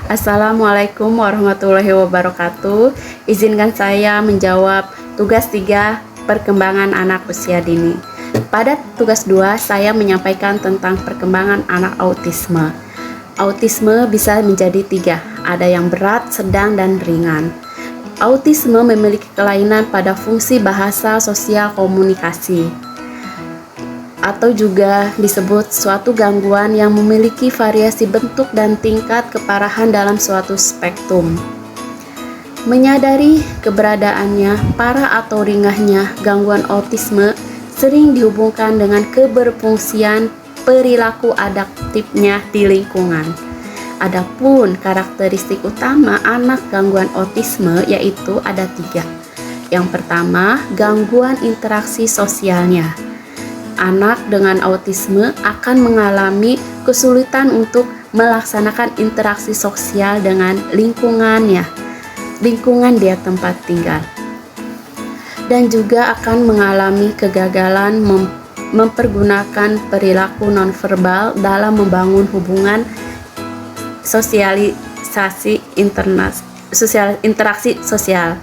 Assalamualaikum warahmatullahi wabarakatuh. Izinkan saya menjawab tugas 3 perkembangan anak usia dini. Pada tugas 2 saya menyampaikan tentang perkembangan anak autisme. Autisme bisa menjadi 3, ada yang berat, sedang, dan ringan. Autisme memiliki kelainan pada fungsi bahasa sosial komunikasi, atau juga disebut suatu gangguan yang memiliki variasi bentuk dan tingkat keparahan dalam suatu spektrum. Menyadari keberadaannya, parah atau ringannya gangguan autisme sering dihubungkan dengan keberfungsian perilaku adaptifnya di lingkungan. Adapun karakteristik utama anak gangguan autisme yaitu ada 3. Yang pertama, gangguan interaksi sosialnya. Anak dengan autisme akan mengalami kesulitan untuk melaksanakan interaksi sosial dengan lingkungan dia tempat tinggal, dan juga akan mengalami kegagalan mempergunakan perilaku nonverbal dalam membangun hubungan interaksi sosial.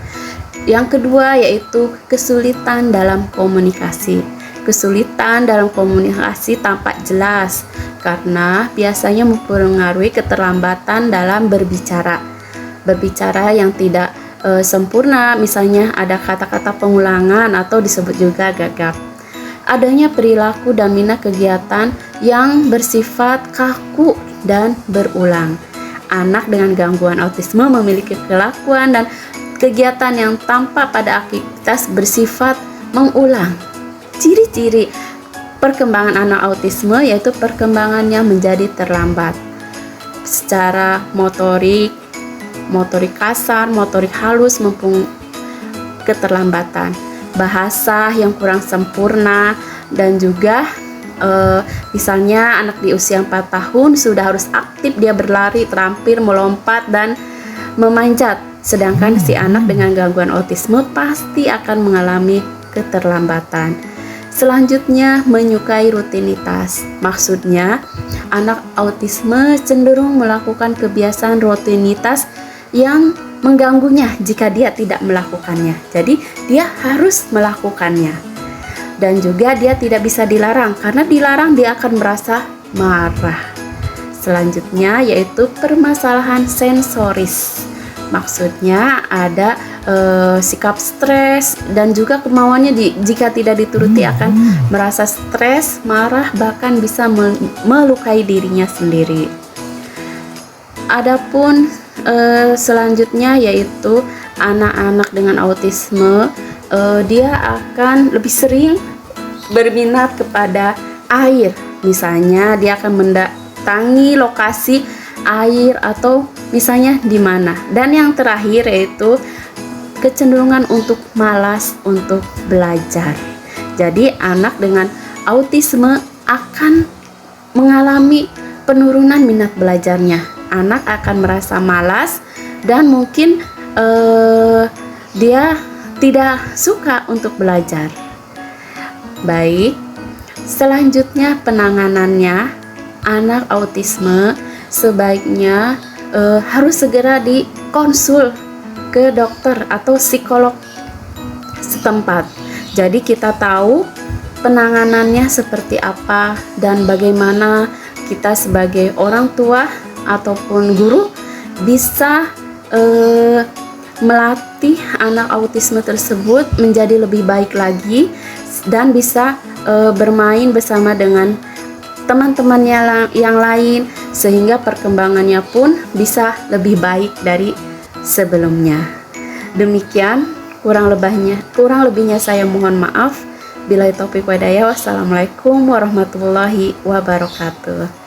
Yang kedua yaitu kesulitan dalam komunikasi. Kesulitan dalam komunikasi tampak jelas karena biasanya mempengaruhi keterlambatan dalam berbicara yang tidak sempurna, misalnya ada kata-kata pengulangan atau disebut juga gagap. Adanya perilaku dan minat kegiatan yang bersifat kaku dan berulang. Anak dengan gangguan autisme memiliki kelakuan dan kegiatan yang tampak pada aktivitas bersifat mengulang. Ciri-ciri perkembangan anak autisme yaitu perkembangannya menjadi terlambat secara motorik kasar, motorik halus maupun keterlambatan, bahasa yang kurang sempurna, dan juga misalnya anak di usia 4 tahun sudah harus aktif, dia berlari, terampil, melompat, dan memanjat, sedangkan si anak dengan gangguan autisme pasti akan mengalami keterlambatan. Selanjutnya, menyukai rutinitas. Maksudnya, anak autisme cenderung melakukan kebiasaan rutinitas yang mengganggunya jika dia tidak melakukannya. Jadi, dia harus melakukannya. Dan juga dia tidak bisa dilarang, karena dilarang dia akan merasa marah. Selanjutnya, yaitu permasalahan sensoris. Maksudnya, ada sikap stres dan juga kemauannya jika tidak dituruti akan merasa stres, marah, bahkan bisa melukai dirinya sendiri. Adapun selanjutnya yaitu anak-anak dengan autisme, dia akan lebih sering berminat kepada air. Misalnya dia akan mendatangi lokasi air atau misalnya di mana. Dan yang terakhir yaitu kecenderungan untuk malas untuk belajar. Jadi anak dengan autisme akan mengalami penurunan minat belajarnya. Anak akan merasa malas dan mungkin dia tidak suka untuk belajar. Baik, selanjutnya penanganannya. Anak autisme sebaiknya harus segera dikonsul ke dokter atau psikolog setempat. Jadi kita tahu penanganannya seperti apa dan bagaimana kita sebagai orang tua ataupun guru bisa melatih anak autisme tersebut menjadi lebih baik lagi dan bisa bermain bersama dengan teman-temannya yang lain sehingga perkembangannya pun bisa lebih baik dari sebelumnya. Demikian kurang lebihnya saya mohon maaf. Billahi taufiq wa hidayah. Wassalamualaikum warahmatullahi wabarakatuh.